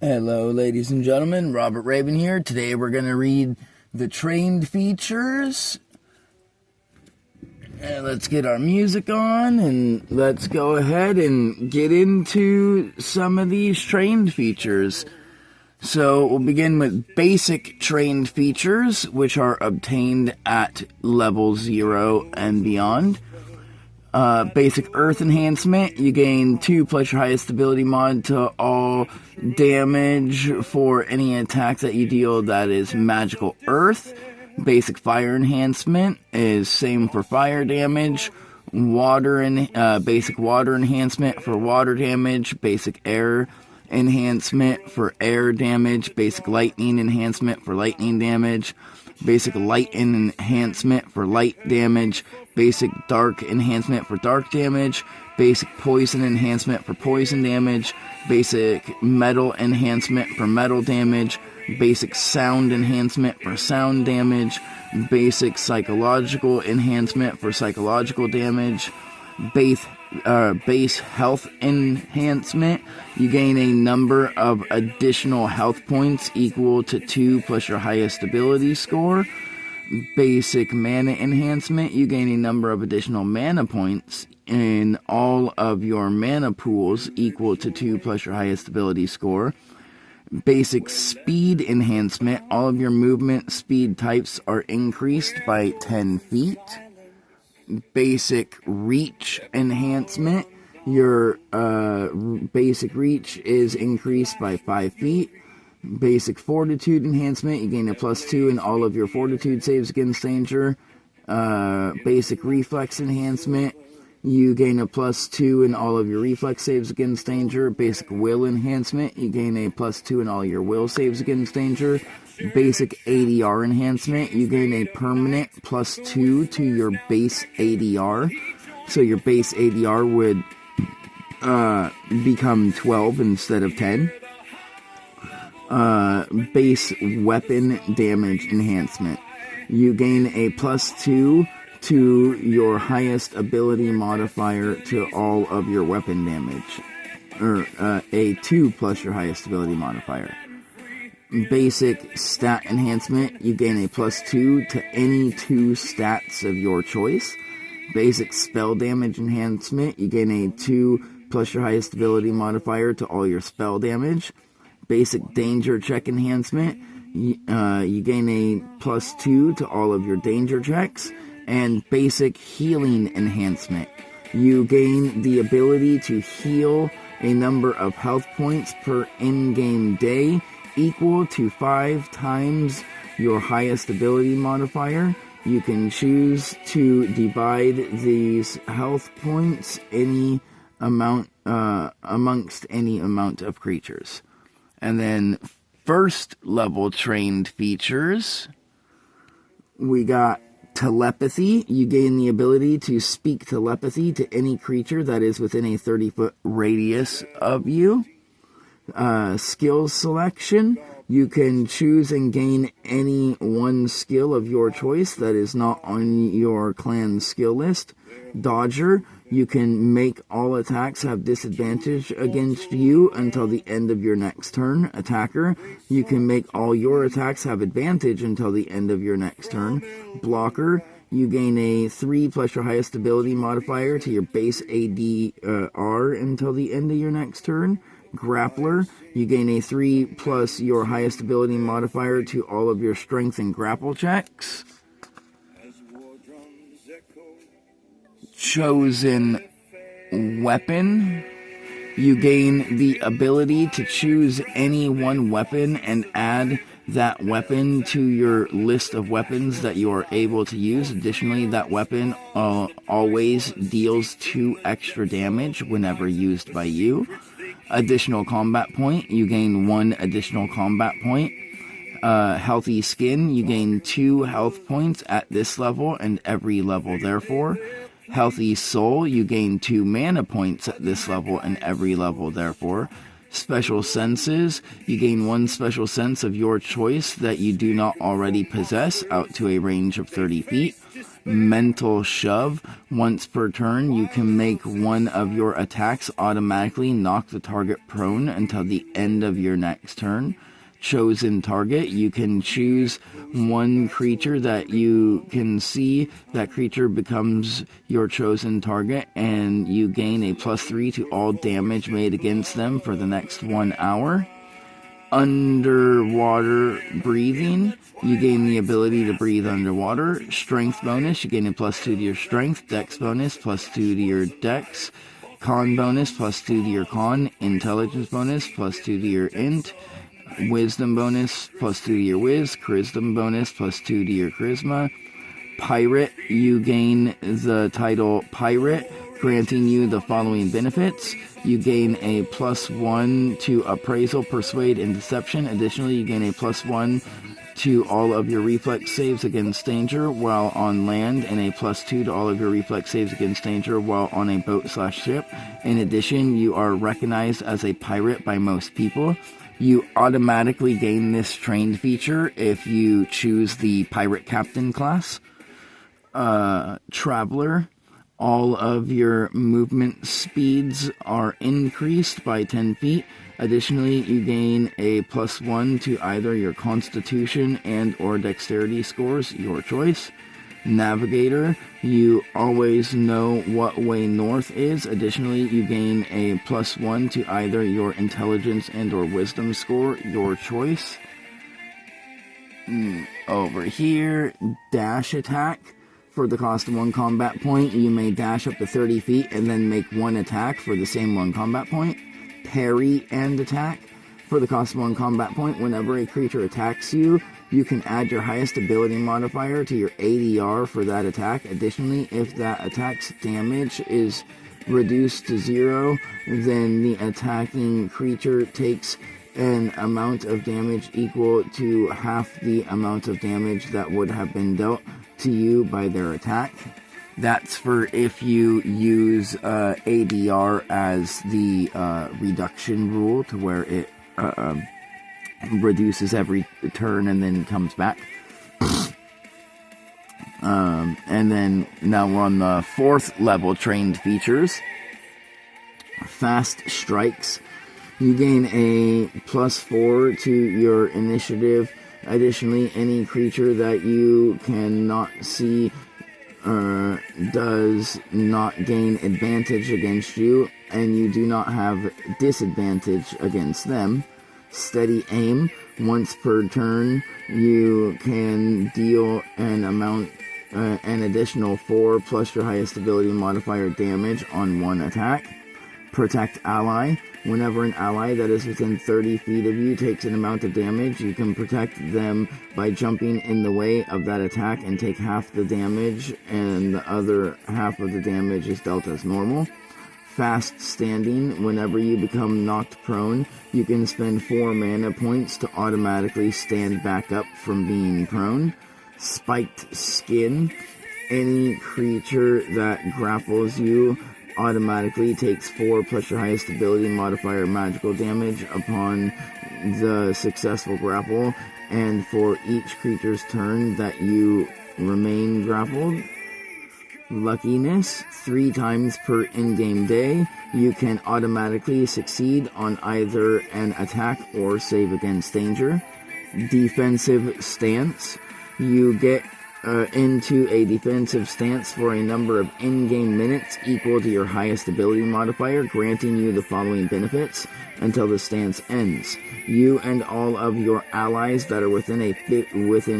Hello, ladies and gentlemen. Robert Raven here. Today we're going to read the trained features. And let's get our music on and let's go ahead and get into some of these trained features. So we'll begin with basic trained features, which are obtained at level 0 and beyond. Basic Earth Enhancement, you gain 2 plus your highest ability mod to all damage for any attack that you deal that is magical Earth. Basic Fire Enhancement is same for fire damage. Basic Water Enhancement for water damage. Basic Air Enhancement for air damage. Basic Lightning Enhancement for lightning damage. Basic Light Enhancement for light damage. Basic Dark Enhancement for dark damage. Basic Poison Enhancement for poison damage. Basic Metal Enhancement for metal damage. Basic Sound Enhancement for sound damage. Basic Psychological Enhancement for psychological damage. Base Health Enhancement. You gain a number of additional health points equal to 2 plus your highest ability score. Basic Mana Enhancement. You gain a number of additional mana points in all of your mana pools equal to 2 plus your highest ability score. Basic Speed Enhancement. All of your movement speed types are increased by 10 feet. Basic Reach Enhancement. Your basic reach is increased by 5 feet. Basic Fortitude Enhancement. You gain a +2 in all of your fortitude saves against danger. Basic Reflex Enhancement. You gain a +2 in all of your reflex saves against danger. Basic Will Enhancement. You gain a +2 in all your will saves against danger. Basic ADR Enhancement. You gain a permanent +2 to your base ADR. So your base ADR would become 12 instead of 10. Base Weapon Damage Enhancement. You gain a +2 to your highest ability modifier to all of your weapon damage. Or a 2 plus your highest ability modifier. Basic Stat Enhancement. You gain a +2 to any 2 stats of your choice. Basic Spell Damage Enhancement. You gain a 2 plus your highest ability modifier to all your spell damage. Basic Danger Check Enhancement. You gain a +2 to all of your danger checks. And Basic Healing Enhancement. You gain the ability to heal a number of health points per in-game day equal to 5 times your highest ability modifier. You can choose to divide these health points any amount amongst any amount of creatures. And then first level trained features, we got Telepathy. You gain the ability to speak telepathy to any creature that is within a 30-foot radius of you. Skills Selection. You can choose and gain any one skill of your choice that is not on your clan's skill list. Dodger. You can make all attacks have disadvantage against you until the end of your next turn. Attacker. You can make all your attacks have advantage until the end of your next turn. Blocker. You gain a 3 plus your highest ability modifier to your base ADR until the end of your next turn. Grappler. You gain a 3 plus your highest ability modifier to all of your strength and grapple checks. Chosen Weapon. You gain the ability to choose any one weapon and add that weapon to your list of weapons that you are able to use. Additionally, that weapon always deals 2 extra damage whenever used by you. Additional combat point. You gain 1 additional combat point. Healthy Skin. You gain 2 health points at this level and every level therefore. Healthy Soul, you gain 2 mana points at this level and every level therefore. Special senses. You gain one special sense of your choice that you do not already possess, out to a range of 30 feet. Mental shove. Once per turn, you can make one of your attacks automatically knock the target prone until the end of your next turn. Chosen target. You can choose one creature that you can see. That creature becomes your chosen target, and you gain a +3 to all damage made against them for the next 1 hour. Underwater breathing. You gain the ability to breathe underwater. Strength bonus. You gain a +2 to your strength. Dex bonus, +2 to your dex. Con bonus, +2 to your con. Intelligence bonus, +2 to your int. Wisdom bonus, +2 to your whiz. Charisma bonus, +2 to your charisma. Pirate. You gain the title Pirate, granting you the following benefits. You gain a +1 to appraisal, persuade, and deception. Additionally, you gain a +1 to all of your reflex saves against danger while on land, and a +2 to all of your reflex saves against danger while on a boat/ship. In addition, you are recognized as a pirate by most people. You automatically gain this trained feature if you choose the Pirate Captain class. Traveler. All of your movement speeds are increased by 10 feet. Additionally, you gain a +1 to either your Constitution and or Dexterity scores, your choice. Navigator. You always know what way north is. Additionally, you gain a +1 to either your Intelligence and or Wisdom score, your choice. Over here, dash attack. For the cost of 1 combat point, you may dash up to 30 feet and then make 1 attack for the same 1 combat point. Parry and attack. For the cost of 1 combat point, whenever a creature attacks you, you can add your highest ability modifier to your ADR for that attack. Additionally, if that attack's damage is reduced to 0, then the attacking creature takes an amount of damage equal to half the amount of damage that would have been dealt to you by their attack. That's for if you use ADR as the reduction rule, to where it reduces every turn and then comes back. And then now we're on the 4th level trained features. Fast strikes. You gain a +4 to your initiative. Additionally, any creature that you cannot see does not gain advantage against you, and you do not have disadvantage against them. Steady aim. Once per turn, you can deal an additional 4 plus your highest ability modifier damage on 1 attack. Protect ally. Whenever an ally that is within 30 feet of you takes an amount of damage, you can protect them by jumping in the way of that attack and take half the damage, and the other half of the damage is dealt as normal. Fast standing. Whenever you become knocked prone, you can spend 4 mana points to automatically stand back up from being prone. Spiked skin. Any creature that grapples you automatically takes 4 plus your highest ability modifier magical damage upon the successful grapple, and for each creature's turn that you remain grappled. Luckiness. 3 times per in-game day, you can automatically succeed on either an attack or save against danger. Defensive stance. You get into a defensive stance for a number of in-game minutes equal to your highest ability modifier, granting you the following benefits until the stance ends. You and all of your allies that are within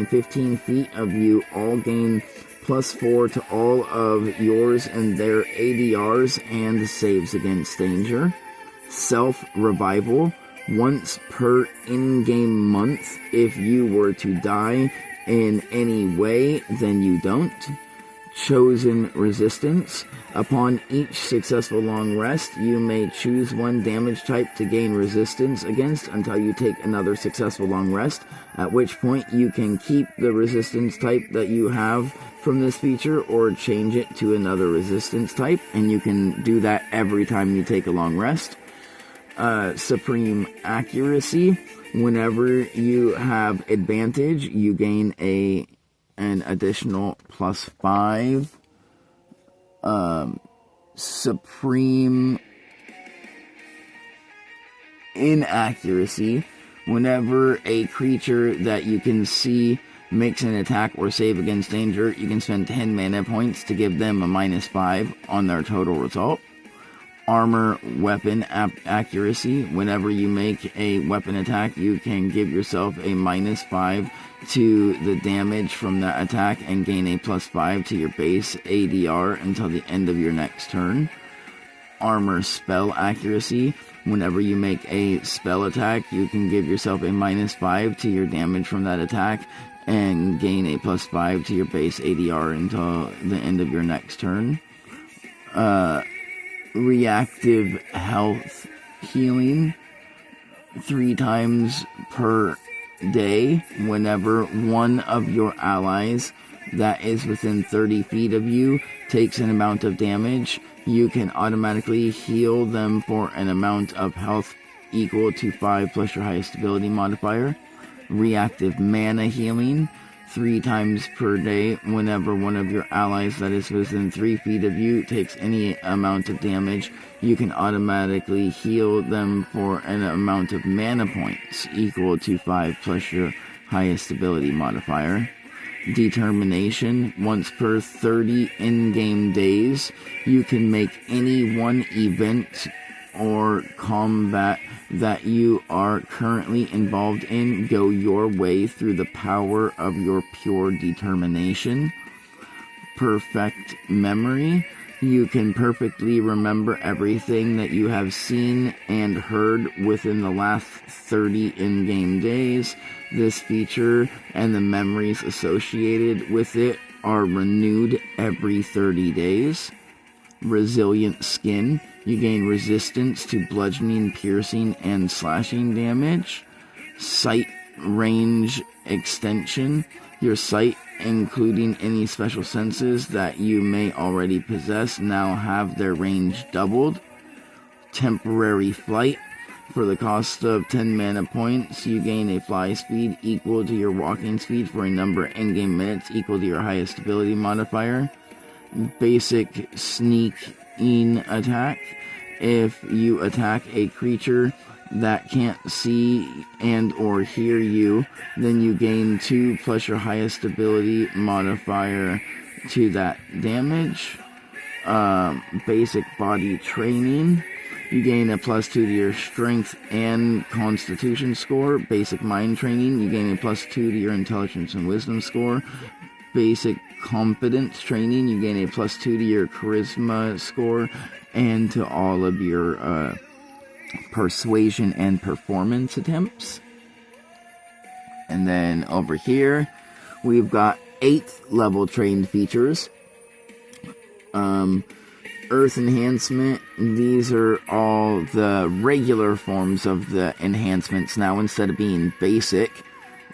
15 feet of you all gain +4 to all of yours and their ADRs and saves against danger. Self-revival. Once per in-game month, if you were to die in any way, then you don't. Chosen resistance. Upon each successful long rest, you may choose 1 damage type to gain resistance against until you take another successful long rest, at which point you can keep the resistance type that you have from this feature or change it to another resistance type, and you can do that every time you take a long rest. Supreme Accuracy. Whenever you have advantage, you gain an additional +5. Supreme Inaccuracy. Whenever a creature that you can see makes an attack or save against danger, you can spend 10 mana points to give them a -5 on their total result. Armor Weapon Accuracy. Whenever you make a weapon attack, you can give yourself a -5 to the damage from that attack and gain a +5 to your base ADR until the end of your next turn. Armor Spell Accuracy. Whenever you make a spell attack, you can give yourself a -5 to your damage from that attack and gain a +5 to your base ADR until the end of your next turn. Reactive Health Healing. 3 times per day. Whenever one of your allies that is within 30 feet of you takes an amount of damage, you can automatically heal them for an amount of health equal to 5 plus your highest ability modifier. Reactive Mana Healing. 3 times per day. Whenever one of your allies that is within 3 feet of you takes any amount of damage, you can automatically heal them for an amount of mana points equal to 5 plus your highest ability modifier. Determination. Once per 30 in-game days, you can make any one event or combat that you are currently involved in go your way through the power of your pure determination. Perfect Memory. You can perfectly remember everything that you have seen and heard within the last 30 in-game days. This feature and the memories associated with it are renewed every 30 days. Resilient Skin. You gain resistance to bludgeoning, piercing, and slashing damage. Sight Range Extension. Your sight, including any special senses that you may already possess, now have their range doubled. Temporary Flight. For the cost of 10 mana points, you gain a fly speed equal to your walking speed for a number of in-game minutes equal to your highest ability modifier. Basic Sneak-In Attack. If you attack a creature that can't see and or hear you, then you gain 2 plus your highest ability modifier to that damage. Basic Body Training. You gain a +2 to your strength and constitution score. Basic Mind Training. You gain a +2 to your intelligence and wisdom score. Basic Competence Training. You gain a +2 to your charisma score and to all of your persuasion and performance attempts. And then over here, we've got 8th level trained features. Earth Enhancement. These are all the regular forms of the enhancements now. Instead of being basic,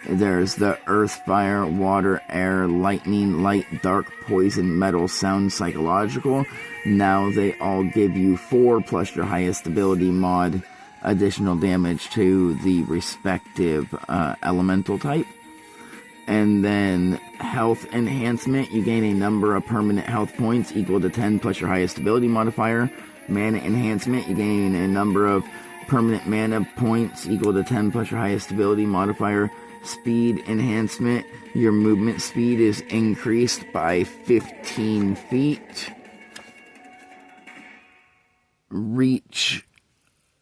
there's the Earth, Fire, Water, Air, Lightning, Light, Dark, Poison, Metal, Sound, Psychological. Now they all give you 4 plus your highest ability mod additional damage to the respective elemental type. And then Health Enhancement. You gain a number of permanent health points equal to 10 plus your highest ability modifier. Mana Enhancement. You gain a number of permanent mana points equal to 10 plus your highest ability modifier. Speed Enhancement. Your movement speed is increased by 15 feet. Reach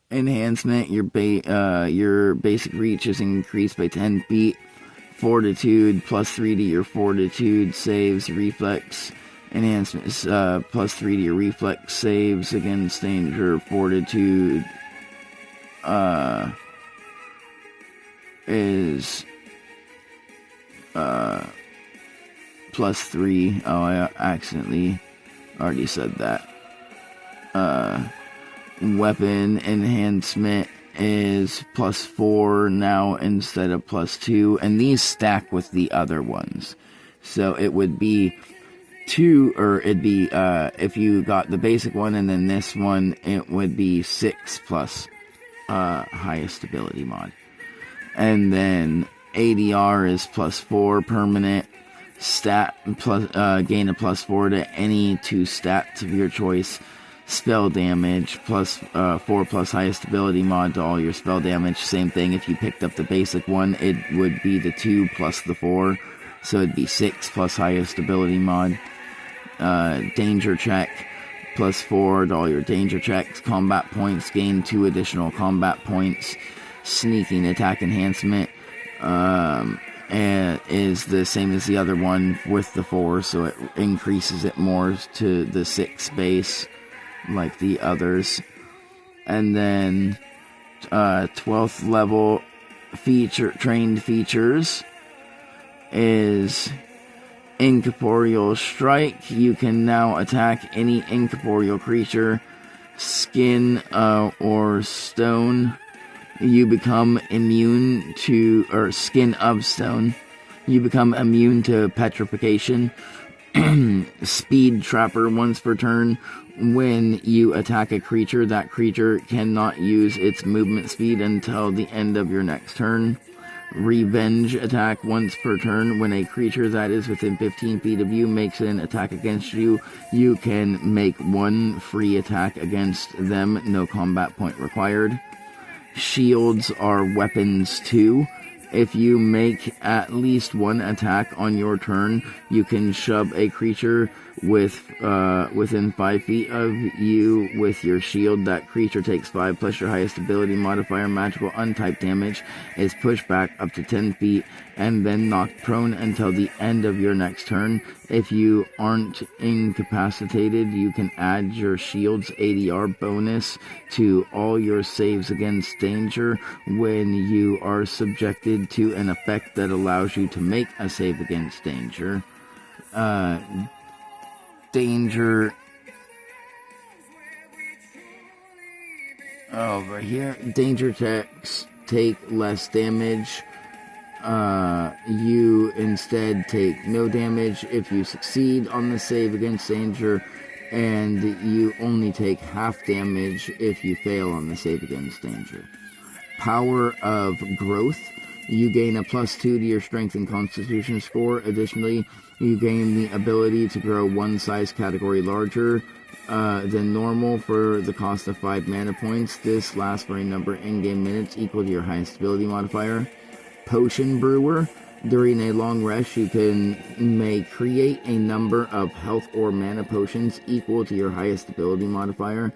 Enhancement. Your basic reach is increased by 10 feet. Fortitude, +3 to your fortitude saves. Reflex Enhancement is +3 to your reflex saves against danger. Fortitude is +3. Oh, I accidentally already said that. Weapon Enhancement is +4 now instead of +2, and these stack with the other ones. So it would be 2, or it'd be, if you got the basic one and then this one, it would be 6 plus highest ability mod. And then ADR is +4 permanent. Stat plus gain a +4 to any 2 stats of your choice. Spell damage +4 plus highest ability mod to all your spell damage. Same thing if you picked up the basic one, it would be the 2 plus the 4, so it'd be 6 plus highest ability mod. Danger check +4 to all your danger checks. Combat points, gain 2 additional combat points. Sneaking attack enhancement and is the same as the other one with the 4, so it increases it more to the 6 base like the others. And then 12th level trained features is Incorporeal Strike. You can now attack any incorporeal creature, skin or stone. You become immune to, or skin of stone. You become immune to petrification. Speed Trapper once per turn. When you attack a creature, that creature cannot use its movement speed until the end of your next turn. Revenge attack once per turn. When a creature that is within 15 feet of you makes an attack against you, you can make 1 free attack against them, no combat point required. Shields are weapons too. If you make at least 1 attack on your turn, you can shove a creature within 5 feet of you with your shield. That creature takes 5 plus your highest ability modifier. Magical untyped damage is pushed back up to 10 feet and then knocked prone until the end of your next turn. If you aren't incapacitated, you can add your shield's ADR bonus to all your saves against danger when you are subjected to an effect that allows you to make a save against danger. Danger over here. Danger checks take less damage. You instead take no damage if you succeed on the save against danger, and you only take half damage if you fail on the save against danger. Power of Growth. You gain a +2 to your strength and constitution score. Additionally, you gain the ability to grow 1 size category larger than normal for the cost of 5 mana points. This lasts for a number of in-game minutes equal to your highest ability modifier. Potion Brewer. During a long rest, you may create a number of health or mana potions equal to your highest ability modifier.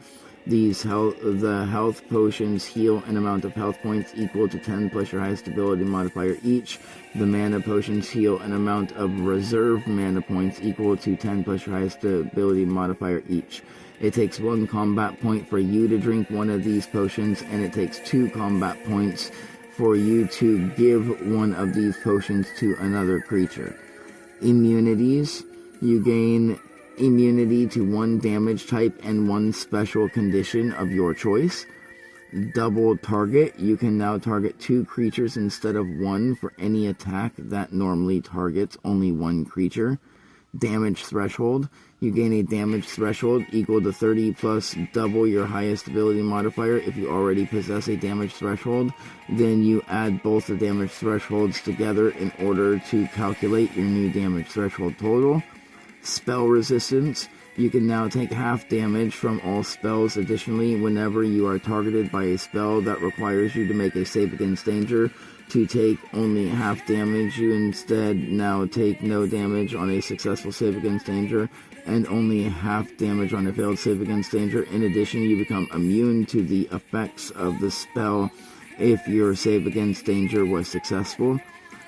The health potions heal an amount of health points equal to 10 plus your highest ability modifier each. The mana potions heal an amount of reserve mana points equal to 10 plus your highest ability modifier each. It takes 1 combat point for you to drink one of these potions, and it takes 2 combat points for you to give one of these potions to another creature. Immunities. You gain immunity to 1 damage type and 1 special condition of your choice. Double target. You can now target 2 creatures instead of 1 for any attack that normally targets only 1 creature. Damage threshold. You gain a damage threshold equal to 30 plus double your highest ability modifier. If you already possess a damage threshold, then you add both the damage thresholds together in order to calculate your new damage threshold total. Spell resistance. You can now take half damage from all spells. Additionally, whenever you are targeted by a spell that requires you to make a save against danger, to take only half damage, you instead now take no damage on a successful save against danger, and only half damage on a failed save against danger. In addition, you become immune to the effects of the spell if your save against danger was successful.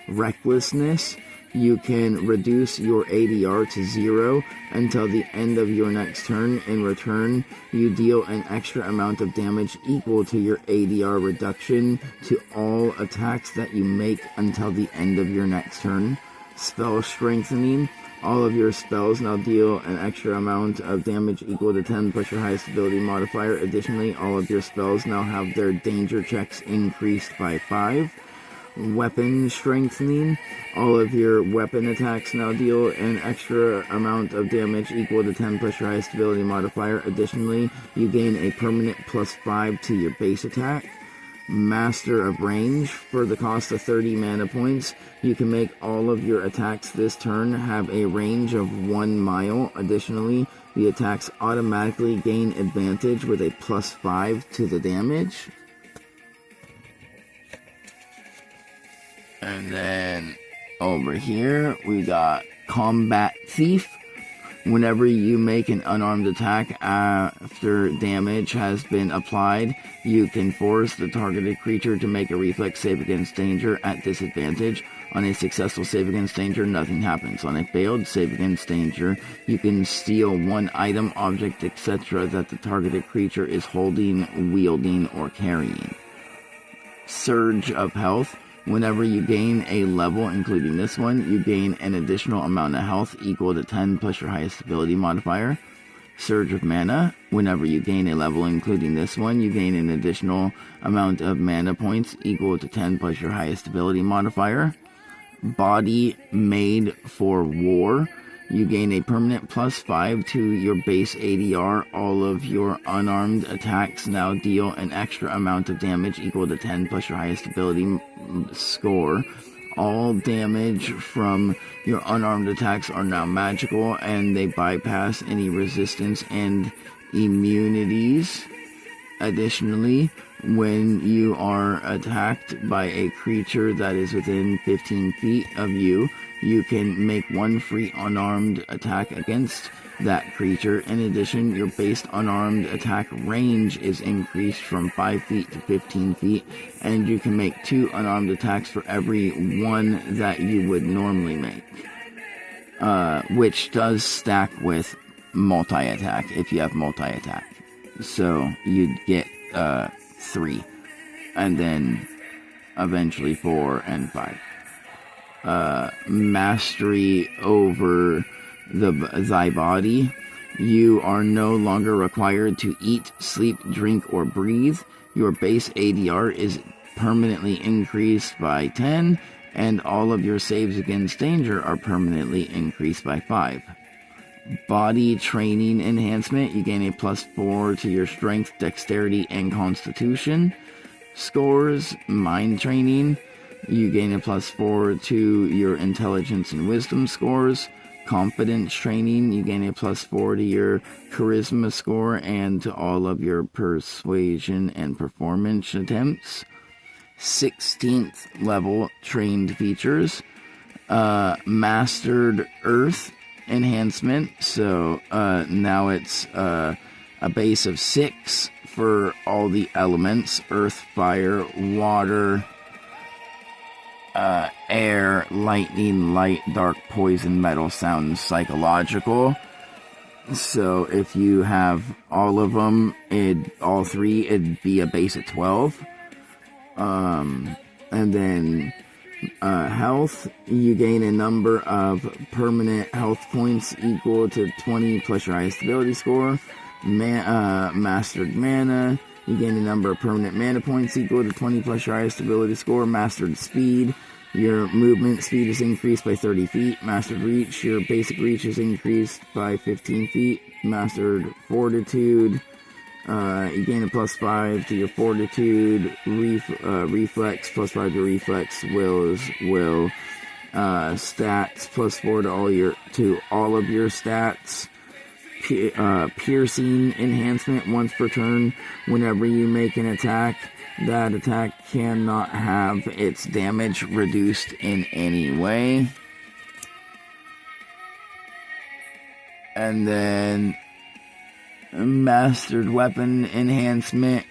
Recklessness. You can reduce your ADR to 0 until the end of your next turn. In return, you deal an extra amount of damage equal to your ADR reduction to all attacks that you make until the end of your next turn. Spell Strengthening. All of your spells now deal an extra amount of damage equal to 10 plus your highest ability modifier. Additionally, all of your spells now have their danger checks increased by 5. Weapon Strengthening. All of your weapon attacks now deal an extra amount of damage equal to 10 plus your highest ability modifier. Additionally, you gain a permanent +5 to your base attack. Master of Range. For the cost of 30 mana points, you can make all of your attacks this turn have a range of 1 mile. Additionally, the attacks automatically gain advantage with a +5 to the damage. And then over here, we got Combat Thief. Whenever you make an unarmed attack after damage has been applied, you can force the targeted creature to make a reflex save against danger at disadvantage. On a successful save against danger, nothing happens. On a failed save against danger, you can steal one item, object, etc. that the targeted creature is holding, wielding, or carrying. Surge of Health. Whenever you gain a level, including this one, you gain an additional amount of health equal to 10 plus your highest ability modifier. Surge of Mana. Whenever you gain a level, including this one, you gain an additional amount of mana points equal to 10 plus your highest ability modifier. Body Made for War. You gain a permanent +5 to your base ADR. All of your unarmed attacks now deal an extra amount of damage equal to 10 plus your highest ability score. All damage from your unarmed attacks are now magical, and they bypass any resistance and immunities. Additionally, when you are attacked by a creature that is within 15 feet of you, you can make one free unarmed attack against that creature. In addition, your base unarmed attack range is increased from 5 feet to 15 feet, and you can make 2 unarmed attacks for every one that you would normally make, which does stack with multi-attack if you have multi-attack. So you'd get 3, and then eventually 4 and 5. Mastery over thy body. You are no longer required to eat, sleep, drink, or breathe. Your base ADR is permanently increased by 10, and all of your saves against danger are permanently increased by 5. Body Training Enhancement. You gain a +4 to your strength, dexterity, and constitution scores. Mind Training. You gain a +4 to your intelligence and wisdom scores. Confidence Training. You gain a +4 to your charisma score and to all of your persuasion and performance attempts. 16th level trained features. Mastered Earth Enhancement. So now it's a base of 6 for all the elements: earth, fire, water, air, lightning, light, dark, poison, metal, sound, psychological. So if you have all of them, all 3, it'd be a base of 12. And then health, you gain a number of permanent health points equal to 20 plus your highest ability score. Mastered Mana, you gain a number of permanent mana points equal to 20 plus your highest ability score. Mastered Speed, your movement speed is increased by 30 feet. Mastered Reach, your basic reach is increased by 15 feet. Mastered Fortitude, you gain a +5 to your fortitude. Reflex, +5 to reflex. Will, stats, +4 to all of your stats. Piercing Enhancement, once per turn. Whenever you make an attack, that attack cannot have its damage reduced in any way. And then Mastered Weapon Enhancement,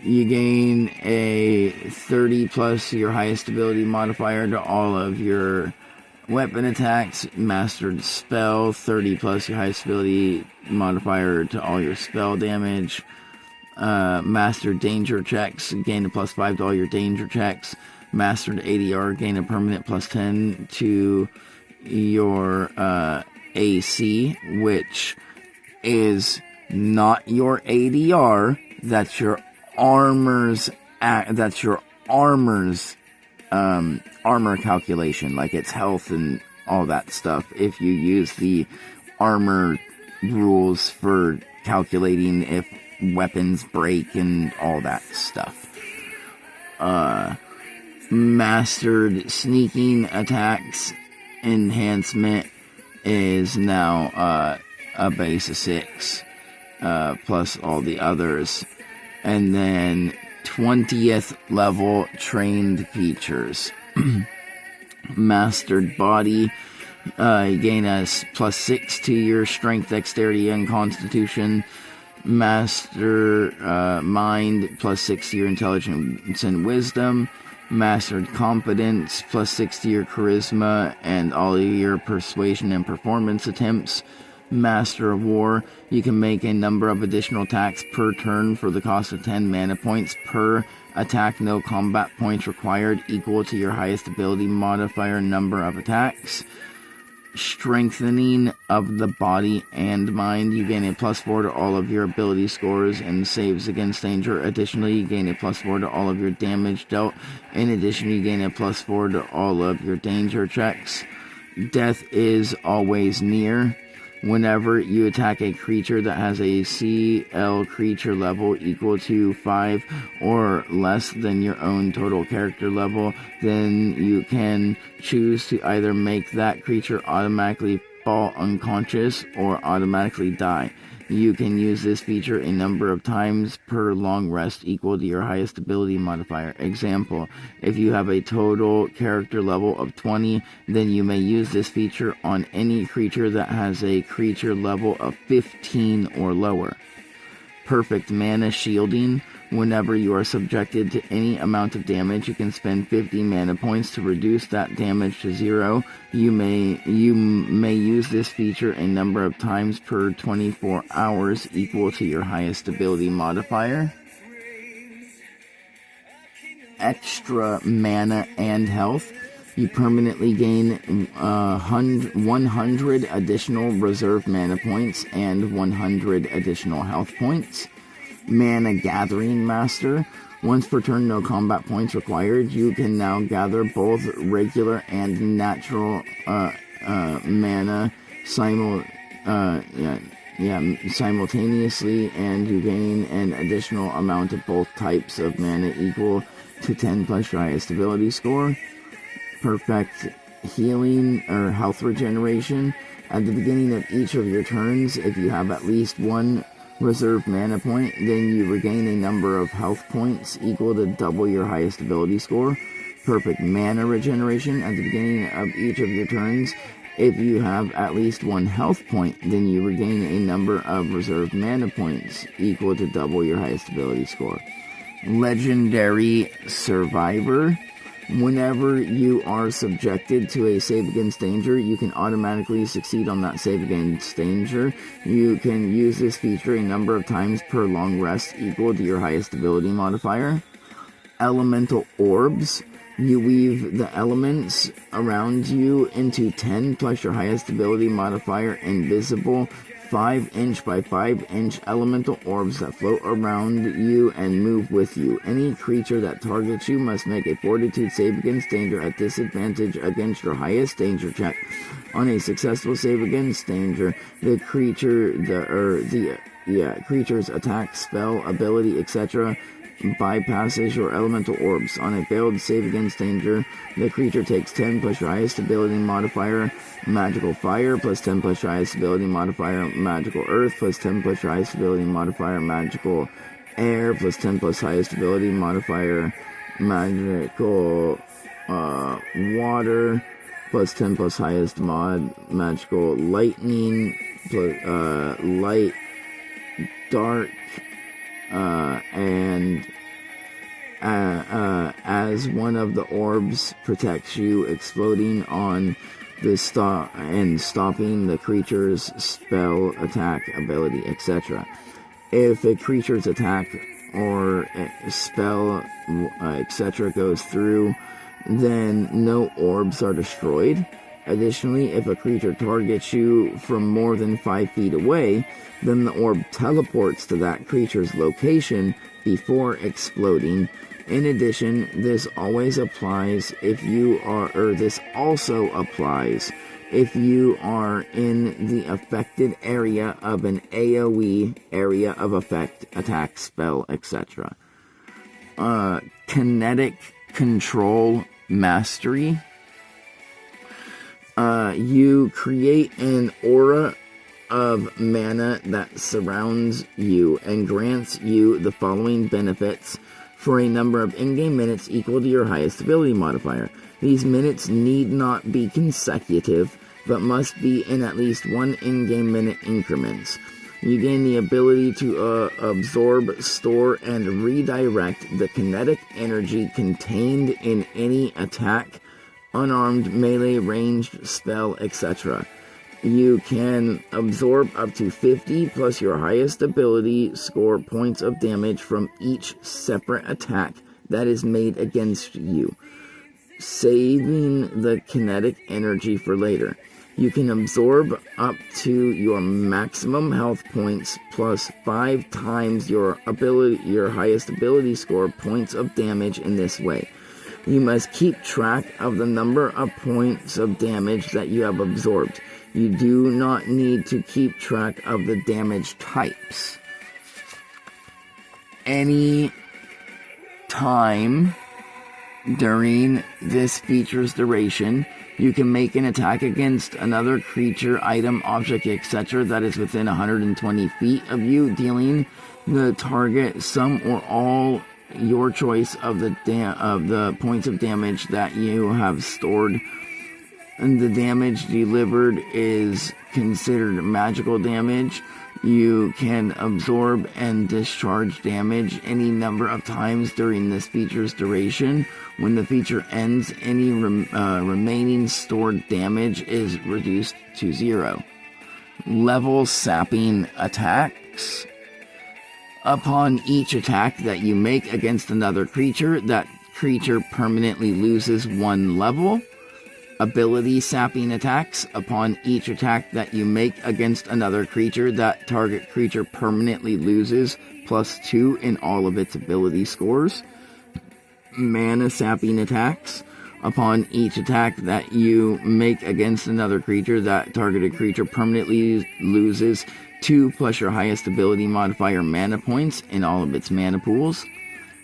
you gain a 30 plus your highest ability modifier to all of your weapon attacks. Mastered Spell, 30 plus your highest ability modifier to all your spell damage. Mastered Danger Checks, gain a +5 to all your danger checks. Mastered ADR, gain a permanent +10 to your AC, which is not your ADR. That's your armor's armor calculation, like its health and all that stuff. If you use the armor rules for calculating if weapons break and all that stuff. mastered sneaking attacks enhancement is now a base of 6, plus all the others. And then 20th level trained features. Mastered body, you gain a +6 to your strength, dexterity, and constitution. Master mind, +6 to your intelligence and wisdom. Mastered competence, +6 to your charisma and all of your persuasion and performance attempts. Master of War, you can make a number of additional attacks per turn for the cost of 10 mana points per attack, no combat points required, equal to your highest ability modifier number of attacks. Strengthening of the body and mind, you gain a +4 to all of your ability scores and saves against danger. Additionally, you gain a +4 to all of your damage dealt. In addition, you gain a +4 to all of your danger checks. Death is always near. Whenever you attack a creature that has a CL creature level equal to 5 or less than your own total character level, then you can choose to either make that creature automatically fall unconscious or automatically die. You can use this feature a number of times per long rest equal to your highest ability modifier. Example, if you have a total character level of 20, then you may use this feature on any creature that has a creature level of 15 or lower. Perfect mana shielding. Whenever you are subjected to any amount of damage, you can spend 50 mana points to reduce that damage to 0. You may use this feature a number of times per 24 hours, equal to your highest ability modifier. Extra mana and health. You permanently gain 100 additional reserve mana points and 100 additional health points. Mana Gathering Master. Once per turn, no combat points required. You can now gather both regular and natural mana simultaneously, and you gain an additional amount of both types of mana equal to 10 plus your highest ability score. Perfect healing or health regeneration. At the beginning of each of your turns, if you have at least one reserve mana point, then you regain a number of health points equal to double your highest ability score. Perfect mana regeneration. At the beginning of each of your turns, if you have at least one health point, then you regain a number of reserve mana points equal to double your highest ability score. Legendary Survivor. Whenever you are subjected to a save against danger, you can automatically succeed on that save against danger. You can use this feature a number of times per long rest equal to your highest ability modifier. Elemental Orbs. You weave the elements around you into 10 plus your highest ability modifier invisible 5-inch by 5-inch elemental orbs that float around you and move with you. Any creature that targets you must make a fortitude save against danger at disadvantage against your highest danger check. On a successful save against danger, the creature's attack, spell, ability, etc. bypasses your elemental orbs. On a failed save against danger, the creature takes 10 plus your highest ability modifier, magical fire, plus 10 plus your highest ability modifier, magical earth, plus 10 plus your highest ability modifier, magical air, plus 10 plus highest ability modifier, magical water, plus 10 plus highest mod, magical lightning, plus light, dark, and as one of the orbs protects you, exploding on the stopping the creature's spell, attack, ability, etc. If a creature's attack or spell, etc. goes through, then no orbs are destroyed. Additionally, if a creature targets you from more than 5 feet away, then the orb teleports to that creature's location before exploding. In addition, this also applies if you are in the affected area of an AoE, area of effect, attack, spell, etc. Kinetic Control Mastery. You create an aura of mana that surrounds you and grants you the following benefits for a number of in-game minutes equal to your highest ability modifier. These minutes need not be consecutive, but must be in at least one in-game minute increments. You gain the ability to absorb, store, and redirect the kinetic energy contained in any attack, unarmed, melee, ranged, spell, etc. You can absorb up to 50 plus your highest ability score points of damage from each separate attack that is made against you, saving the kinetic energy for later. You can absorb up to your maximum health points plus 5 times your highest ability score points of damage in this way. You must keep track of the number of points of damage that you have absorbed. You do not need to keep track of the damage types. Any time during this feature's duration, you can make an attack against another creature, item, object, etc. that is within 120 feet of you, dealing the target some or all your choice of the points of damage that you have stored. And the damage delivered is considered magical damage. You can absorb and discharge damage any number of times during this feature's duration. When the feature ends, any remaining stored damage is reduced to 0. Level sapping attacks. Upon each attack that you make against another creature, that creature permanently loses 1 level. Ability sapping attacks. Upon each attack that you make against another creature, that target creature permanently loses +2 in all of its ability scores. Mana sapping attacks. Upon each attack that you make against another creature, that targeted creature permanently loses 2 plus your highest ability modifier mana points in all of its mana pools.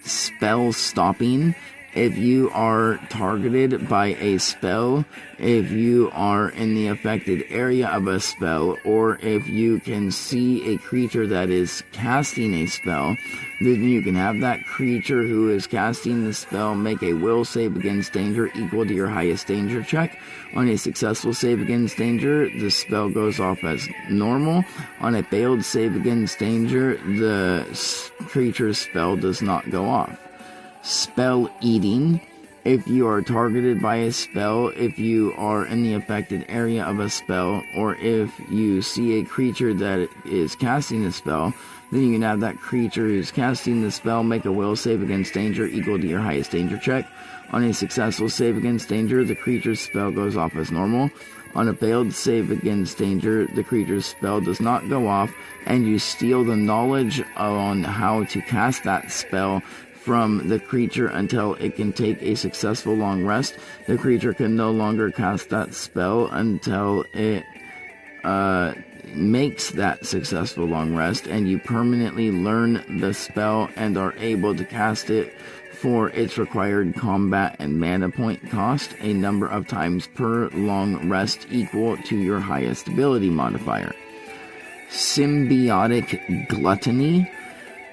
Spell stopping. If you are targeted by a spell, if you are in the affected area of a spell, or if you can see a creature that is casting a spell, then you can have that creature who is casting the spell make a will save against danger equal to your highest danger check. On a successful save against danger, the spell goes off as normal. On a failed save against danger, the creature's spell does not go off. Spell eating. If you are targeted by a spell, if you are in the affected area of a spell, or if you see a creature that is casting a spell, then you can have that creature who's casting the spell make a will save against danger equal to your highest danger check. On a successful save against danger, the creature's spell goes off as normal. On a failed save against danger, the creature's spell does not go off, and you steal the knowledge on how to cast that spell from the creature until it can take a successful long rest. The creature can no longer cast that spell until it makes that successful long rest, and you permanently learn the spell and are able to cast it for its required combat and mana point cost a number of times per long rest equal to your highest ability modifier. Symbiotic Gluttony.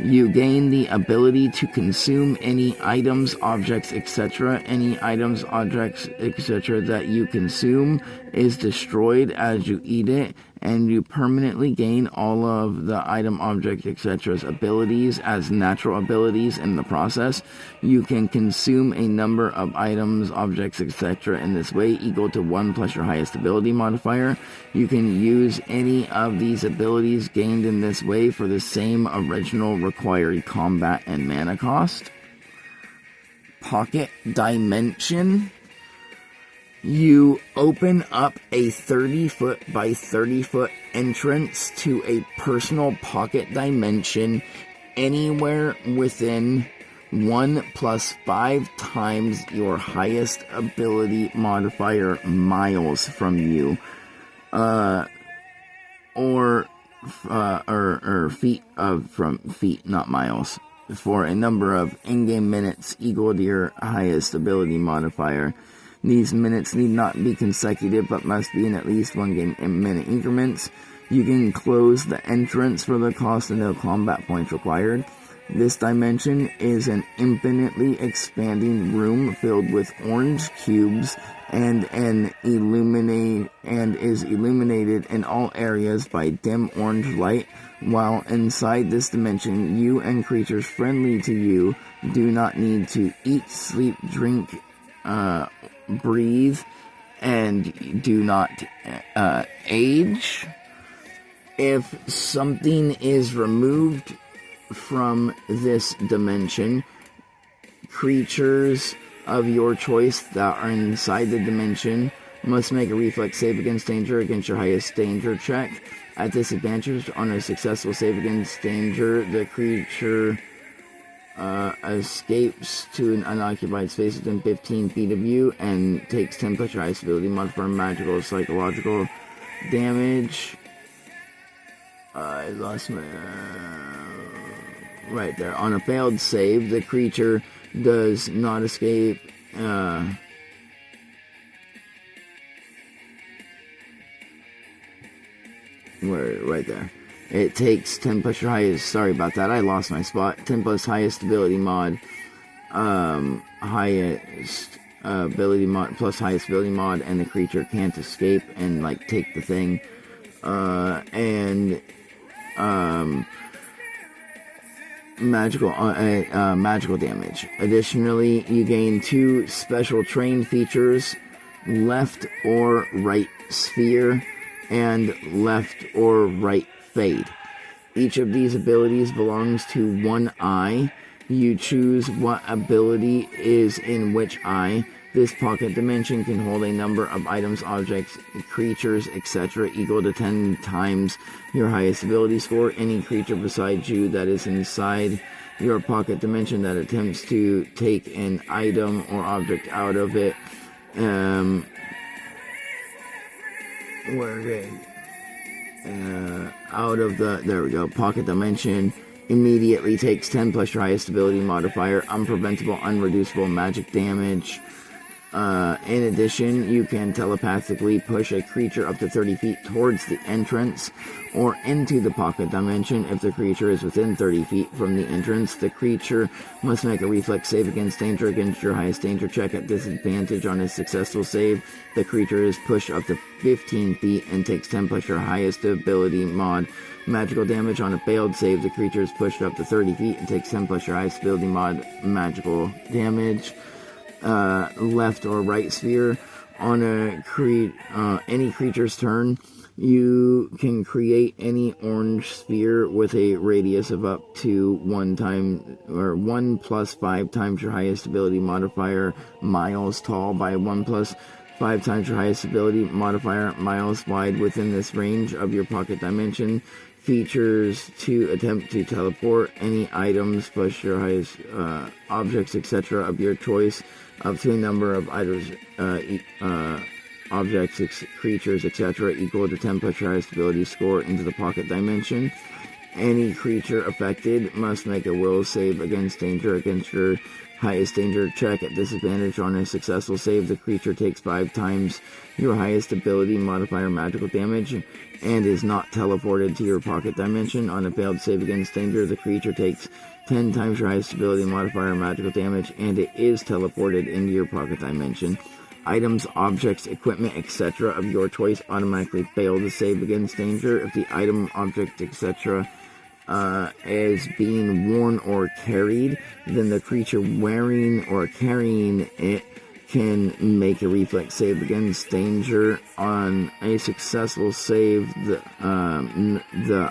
You gain the ability to consume any items, objects, etc. Any items, objects, etc. that you consume is destroyed as you eat it, and you permanently gain all of the item, object, etc.'s abilities as natural abilities in the process. You can consume a number of items, objects, etc. in this way equal to 1 plus your highest ability modifier. You can use any of these abilities gained in this way for the same original required combat and mana cost. Pocket Dimension. You open up a 30-foot by 30-foot entrance to a personal pocket dimension anywhere within 1 plus 5 times your highest ability modifier miles from you, or feet from feet, not miles. for a number of in-game minutes equal to your highest ability modifier. These minutes need not be consecutive, but must be in at least 1 game in minute increments. You can close the entrance for the cost of no combat points required. This dimension is an infinitely expanding room filled with orange cubes and is illuminated in all areas by dim orange light. While inside this dimension, you and creatures friendly to you do not need to eat, sleep, drink, breathe, and do not age. If something is removed from this dimension, creatures of your choice that are inside the dimension must make a reflex save against danger against your highest danger check. At disadvantage on a successful save against danger, the creature escapes to an unoccupied space within 15 feet of you and takes 10 plus your highest ability modifier magical or psychological damage. I lost my... right there. On a failed save, the creature does not escape. Right there. It takes 10 plus your highest. Sorry about that. I lost my spot. 10 plus highest ability mod. Highest ability mod plus highest ability mod, and the creature can't escape and like take the thing. Magical damage. Additionally, you gain 2 special train features: left or right sphere and left or right fade. Each of these abilities belongs to one eye. You choose what ability is in which eye. This pocket dimension can hold a number of items, objects, creatures, etc. equal to 10 times your highest ability score. Any creature besides you that is inside your pocket dimension that attempts to take an item or object out of it out of the, there we go, pocket dimension, immediately takes 10 plus your highest ability modifier, unpreventable, unreducible magic damage. In addition, you can telepathically push a creature up to 30 feet towards the entrance or into the pocket dimension. If the creature is within 30 feet from the entrance, the creature must make a reflex save against danger against your highest danger check. At disadvantage on a successful save, the creature is pushed up to 15 feet and takes 10 plus your highest ability mod magical damage. On a failed save, the creature is pushed up to 30 feet and takes 10 plus your highest ability mod magical damage. Left or right sphere. On any creature's turn, you can create any orange sphere with a radius of up to 1 plus 5 times your highest ability modifier miles tall by 1 plus 5 times your highest ability modifier miles wide within this range of your pocket dimension. Features to attempt to teleport any items plus your highest objects, etc. of your choice up to a number of items, objects, creatures, etc. equal to 10 plus your highest ability score into the pocket dimension. Any creature affected must make a will save against danger against your highest danger check. At disadvantage on a successful save, the creature takes 5 times your highest ability modifier magical damage and is not teleported to your pocket dimension. On a failed save against danger, the creature takes 10 times your highest ability modifier magical damage and it is teleported into your pocket dimension. Items, objects, equipment, etc. of your choice automatically fail to save against danger. If the item, object, etc. is being worn or carried, then the creature wearing or carrying it can make a reflex save against danger. On a successful save, the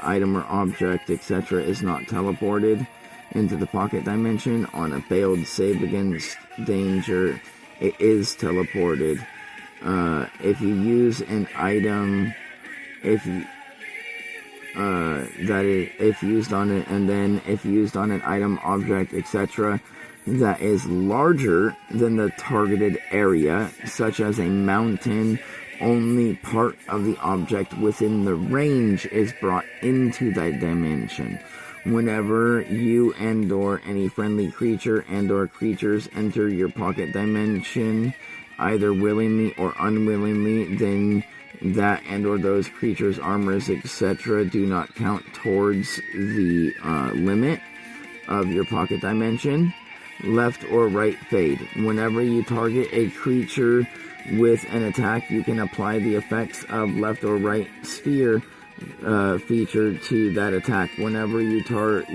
item or object, etc. is not teleported into the pocket dimension. On a failed save against danger, it is teleported. If you use an item, if used on it, and then if used on an item, object, etc., that is larger than the targeted area, such as a mountain, only part of the object within the range is brought into that dimension. Whenever you and/or any friendly creature and/or creatures enter your pocket dimension, either willingly or unwillingly, then that and/or those creatures' armors, etc., do not count towards the limit of your pocket dimension. Left or right fade. Whenever you target a creature with an attack, you can apply the effects of left or right sphere feature to that attack. Whenever you target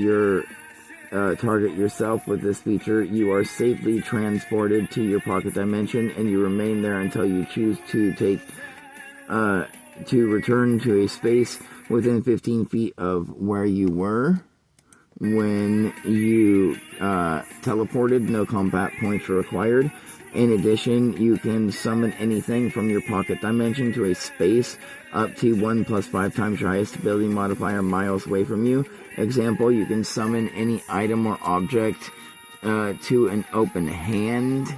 yourself with this feature, you are safely transported to your pocket dimension, and you remain there until you choose to return to a space within 15 feet of where you were when you teleported. No combat points are required. In addition, you can summon anything from your pocket dimension to a space up to 1 + 5 times your highest ability modifier miles away from you. Example, you can summon any item or object to an open hand.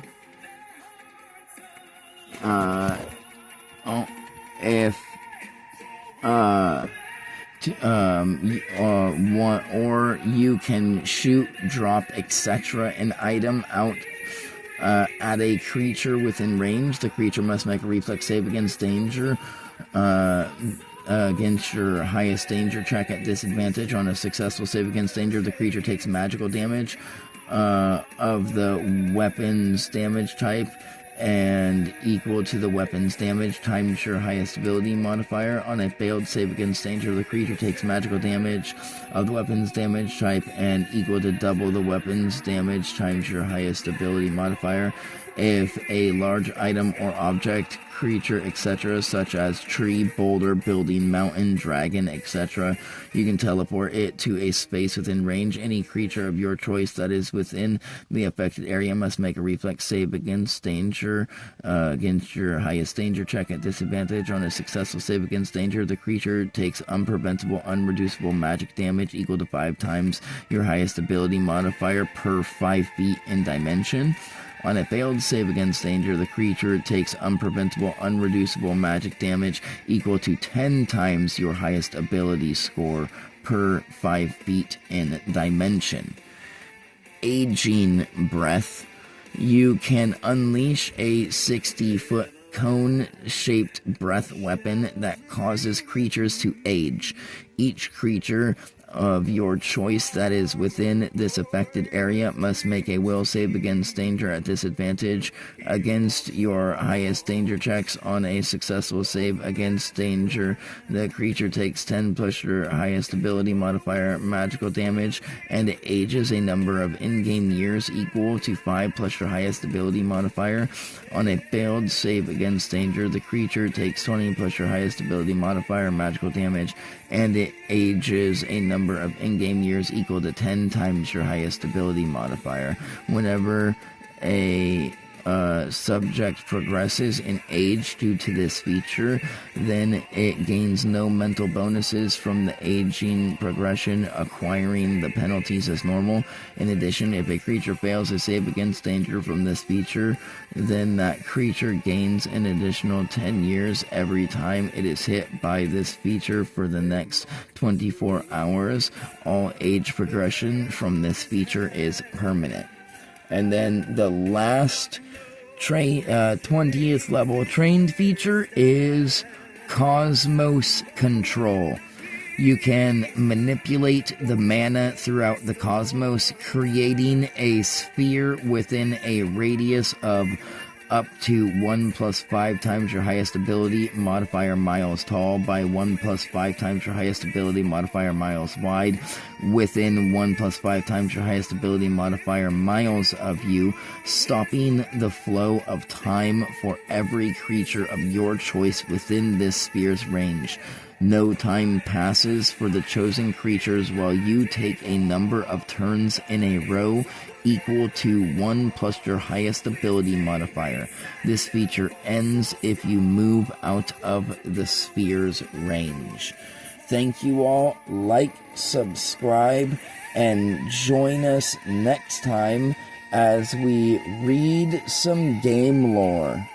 Or you can shoot, drop, etc. an item out at a creature within range. The creature must make a reflex save against danger, against your highest danger check at disadvantage. On a successful save against danger, the creature takes magical damage of the weapon's damage type, and equal to the weapon's damage times your highest ability modifier. On a failed save against danger, the creature takes magical damage of the weapon's damage type and equal to double the weapon's damage times your highest ability modifier. If a large item or object, creature, etc., such as tree, boulder, building, mountain, dragon, etc., you can teleport it to a space within range. Any creature of your choice that is within the affected area must make a reflex save against danger, against your highest danger check at disadvantage. On a successful save against danger, the creature takes unpreventable, unreducible magic damage equal to 5 times your highest ability modifier per 5 feet in dimension. On a failed save against danger, the creature takes unpreventable, unreducible magic damage equal to 10 times your highest ability score per 5 feet in dimension. Aging Breath. You can unleash a 60-foot cone-shaped breath weapon that causes creatures to age. Each creature of your choice that is within this affected area must make a will save against danger at disadvantage against your highest danger checks. On a successful save against danger, the creature takes 10 plus your highest ability modifier magical damage, and it ages a number of in-game years equal to 5 plus your highest ability modifier. On a failed save against danger, the creature takes 20 plus your highest ability modifier magical damage, and it ages a number of in-game years equal to 10 times your highest ability modifier. Whenever a subject progresses in age due to this feature, then it gains no mental bonuses from the aging progression, acquiring the penalties as normal. In addition, if a creature fails a save against danger from this feature, then that creature gains an additional 10 years every time it is hit by this feature for the next 24 hours. All age progression from this feature is permanent. And then the last 20th level trained feature is Cosmos Control. You can manipulate the mana throughout the cosmos, creating a sphere within a radius of up to 1 + 5 times your highest ability modifier miles tall by 1 + 5 times your highest ability modifier miles wide, within 1 + 5 times your highest ability modifier miles of you, stopping the flow of time for every creature of your choice within this sphere's range. No time passes for the chosen creatures while you take a number of turns in a row equal to 1 plus your highest ability modifier. This feature ends if you move out of the sphere's range. Thank you all. Like, subscribe, and join us next time as we read some game lore.